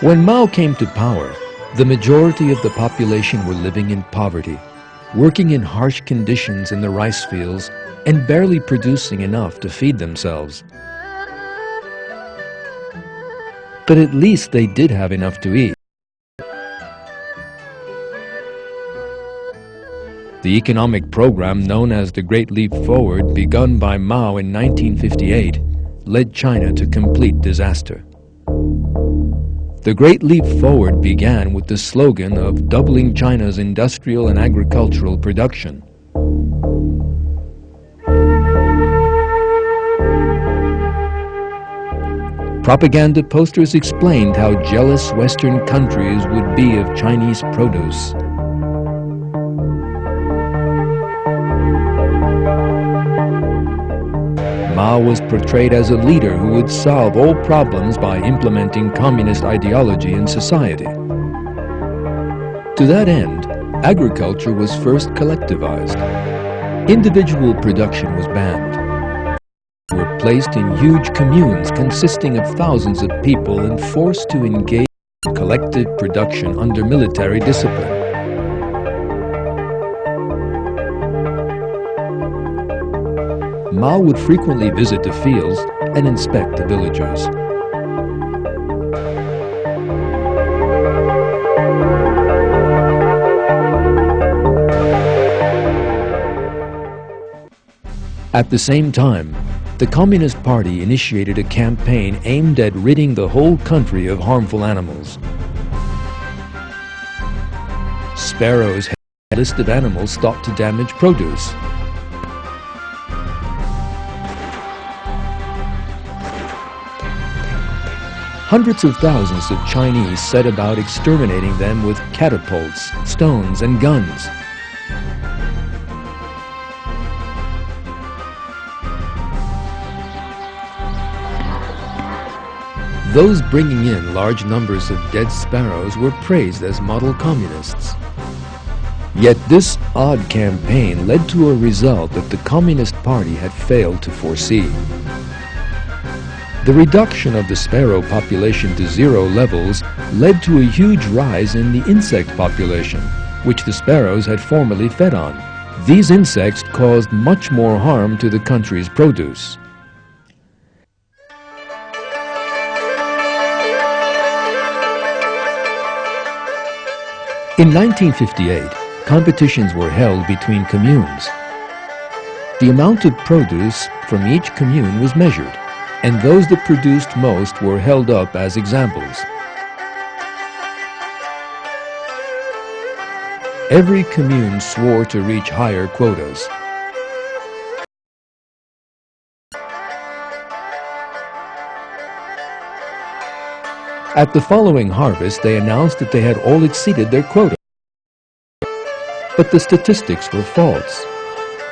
When Mao came to power, the majority of the population were living in poverty, working in harsh conditions in the rice fields and barely producing enough to feed themselves. But at least they did have enough to eat. The economic program known as the Great Leap Forward, begun by Mao in 1958, led China to complete disaster. The Great Leap Forward began with the slogan of doubling China's industrial and agricultural production. Propaganda posters explained how jealous Western countries would be of Chinese produce. Mao was portrayed as a leader who would solve all problems by implementing communist ideology in society. To that end, agriculture was first collectivized. Individual production was banned. Were placed in huge communes consisting of thousands of people and forced to engage in collective production under military discipline. Mao would frequently visit the fields and inspect the villagers. At the same time, the Communist Party initiated a campaign aimed at ridding the whole country of harmful animals. Sparrows had a list of animals thought to damage produce. Hundreds of thousands of Chinese set about exterminating them with catapults, stones, and guns. Those bringing in large numbers of dead sparrows were praised as model communists. Yet this odd campaign led to a result that the Communist Party had failed to foresee. The reduction of the sparrow population to zero levels led to a huge rise in the insect population, which the sparrows had formerly fed on. These insects caused much more harm to the country's produce. In 1958, competitions were held between communes. The amount of produce from each commune was measured, and those that produced most were held up as examples. Every commune swore to reach higher quotas. At the following harvest, they announced that they had all exceeded their quota. But the statistics were false.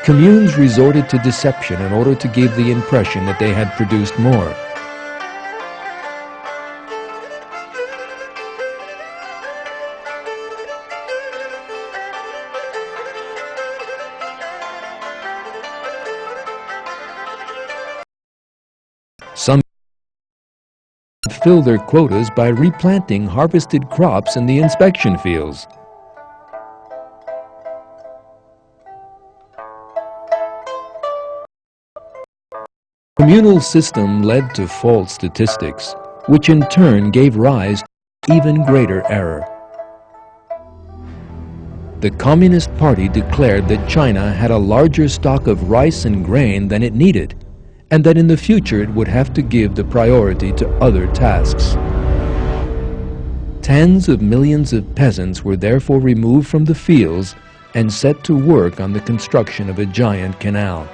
Communes resorted to deception in order to give the impression that they had produced more. Some filled their quotas by replanting harvested crops in the inspection fields. The communal system led to false statistics, which in turn gave rise to even greater error. The Communist Party declared that China had a larger stock of rice and grain than it needed, and that in the future it would have to give the priority to other tasks. Tens of millions of peasants were therefore removed from the fields and set to work on the construction of a giant canal.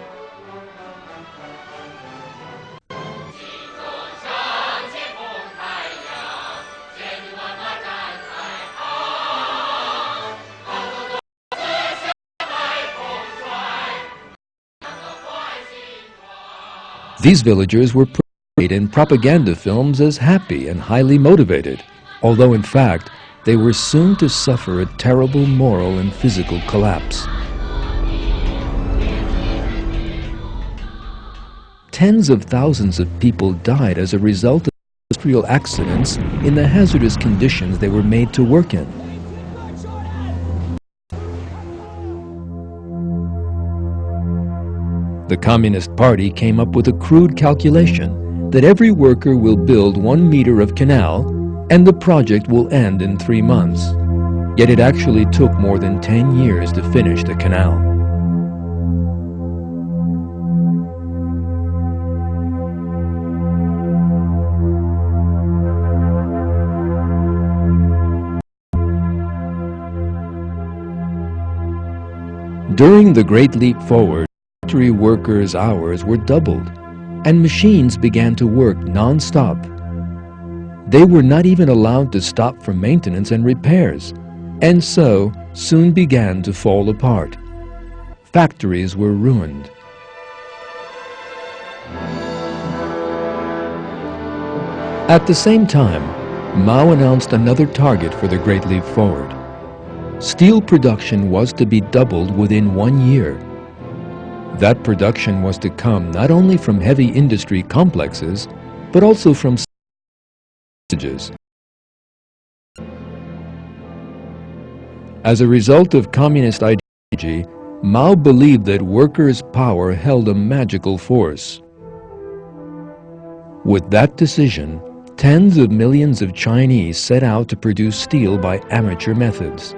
These villagers were portrayed in propaganda films as happy and highly motivated, although in fact they were soon to suffer a terrible moral and physical collapse. Tens of thousands of people died as a result of industrial accidents in the hazardous conditions they were made to work in. The Communist Party came up with a crude calculation that every worker will build 1 meter of canal and the project will end in 3 months. Yet it actually took more than 10 years to finish the canal. During the Great Leap Forward, factory workers' hours were doubled, and machines began to work non-stop. They were not even allowed to stop for maintenance and repairs, and so soon began to fall apart. Factories were ruined. At the same time, Mao announced another target for the Great Leap Forward. Steel production was to be doubled within 1 year. That production was to come not only from heavy industry complexes, but also from villages. As a result of communist ideology, Mao believed that workers' power held a magical force. With that decision, tens of millions of Chinese set out to produce steel by amateur methods.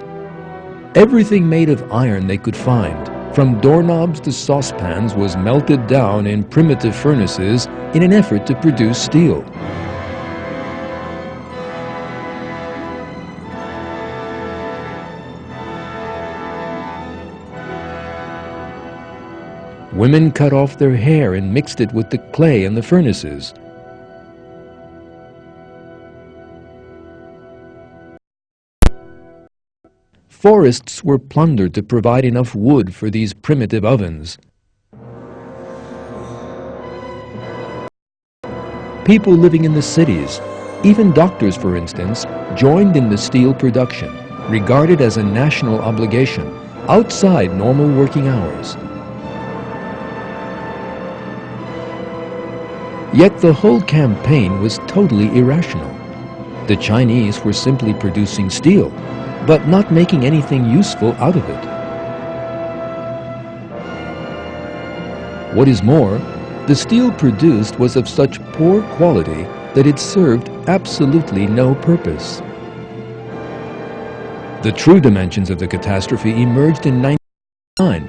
Everything made of iron they could find, from doorknobs to saucepans, was melted down in primitive furnaces in an effort to produce steel. Women cut off their hair and mixed it with the clay in the furnaces. Forests were plundered to provide enough wood for these primitive ovens. People living in the cities, even doctors for instance, joined in the steel production, regarded as a national obligation, outside normal working hours. Yet the whole campaign was totally irrational. The Chinese were simply producing steel, but not making anything useful out of it. What is more, the steel produced was of such poor quality that it served absolutely no purpose. The true dimensions of the catastrophe emerged in 1909.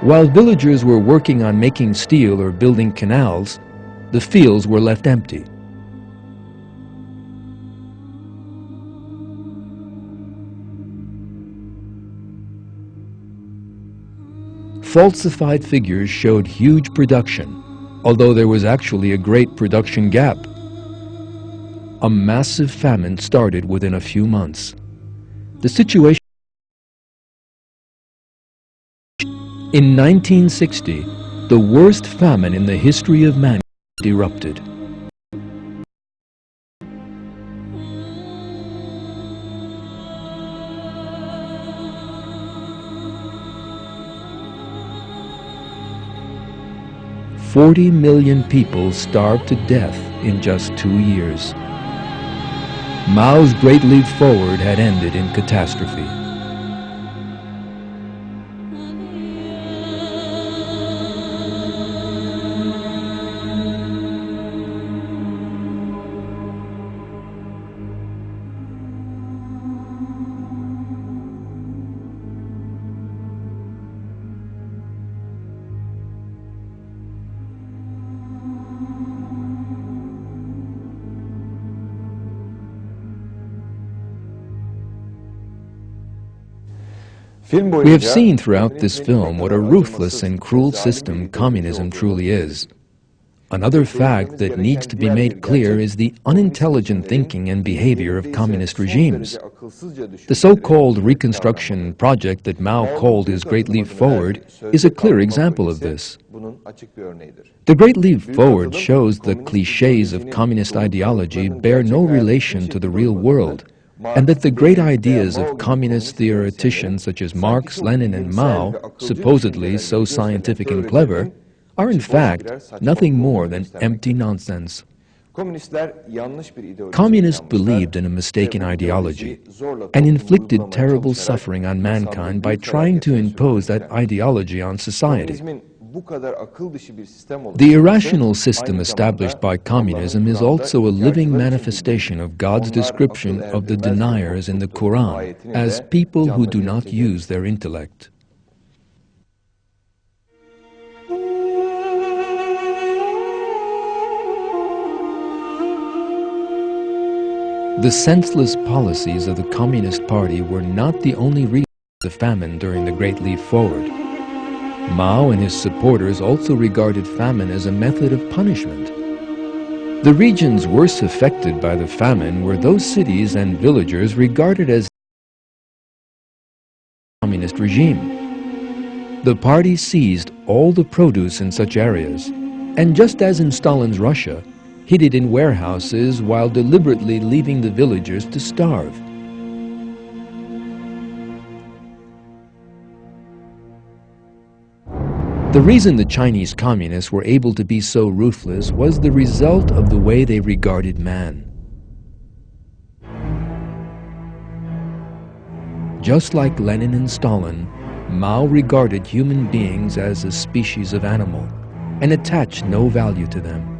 While villagers were working on making steel or building canals, the fields were left empty. Falsified figures showed huge production, although there was actually a great production gap. A massive famine started within a few months. The situation in 1960, the worst famine in the history of mankind erupted. "40 million people starved to death in just 2 years. Mao's Great Leap Forward had ended in catastrophe. We have seen throughout this film what a ruthless and cruel system communism truly is. Another fact that needs to be made clear is the unintelligent thinking and behavior of communist regimes. The so-called reconstruction project that Mao called his Great Leap Forward is a clear example of this. The Great Leap Forward shows the clichés of communist ideology bear no relation to the real world, and that the great ideas of communist theoreticians such as Marx, Lenin, and Mao, supposedly so scientific and clever, are in fact nothing more than empty nonsense. Communists believed in a mistaken ideology and inflicted terrible suffering on mankind by trying to impose that ideology on society. The irrational system established by communism is also a living manifestation of God's description of the deniers in the Quran as people who do not use their intellect. The senseless policies of the Communist Party were not the only reason for the famine during the Great Leap Forward. Mao and his supporters also regarded famine as a method of punishment. The regions worst affected by the famine were those cities and villagers regarded as communist regime. The party seized all the produce in such areas, and just as in Stalin's Russia, hid it in warehouses while deliberately leaving the villagers to starve. The reason the Chinese communists were able to be so ruthless was the result of the way they regarded man. Just like Lenin and Stalin, Mao regarded human beings as a species of animal and attached no value to them.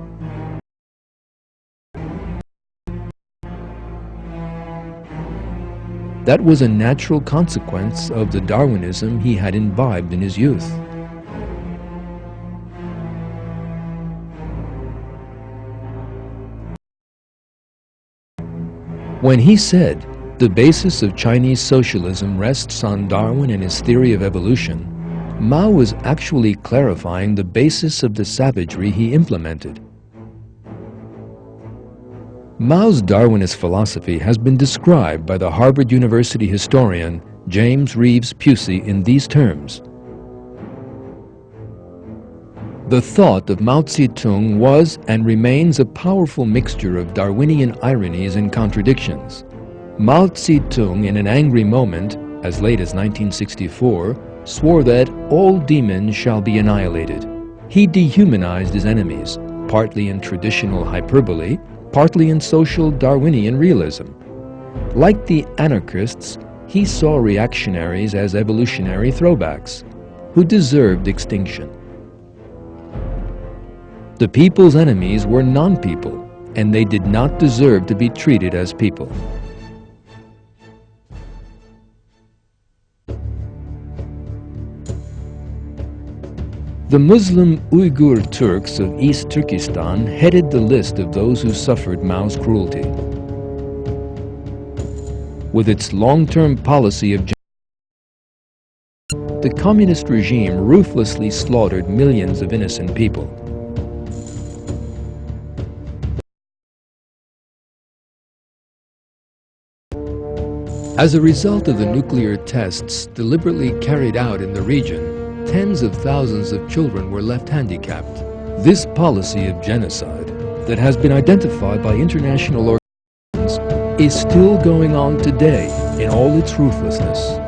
That was a natural consequence of the Darwinism he had imbibed in his youth. When he said, "The basis of Chinese socialism rests on Darwin and his theory of evolution," Mao was actually clarifying the basis of the savagery he implemented. Mao's Darwinist philosophy has been described by the Harvard University historian James Reeves Pusey in these terms. The thought of Mao Zedong was and remains a powerful mixture of Darwinian ironies and contradictions. Mao Zedong, in an angry moment, as late as 1964, swore that all demons shall be annihilated. He dehumanized his enemies, partly in traditional hyperbole, partly in social Darwinian realism. Like the anarchists, he saw reactionaries as evolutionary throwbacks, who deserved extinction. The people's enemies were non-people, and they did not deserve to be treated as people. The Muslim Uyghur Turks of East Turkestan headed the list of those who suffered Mao's cruelty. With its long-term policy of the communist regime ruthlessly slaughtered millions of innocent people. As a result of the nuclear tests deliberately carried out in the region, tens of thousands of children were left handicapped. This policy of genocide that has been identified by international organizations is still going on today in all its ruthlessness.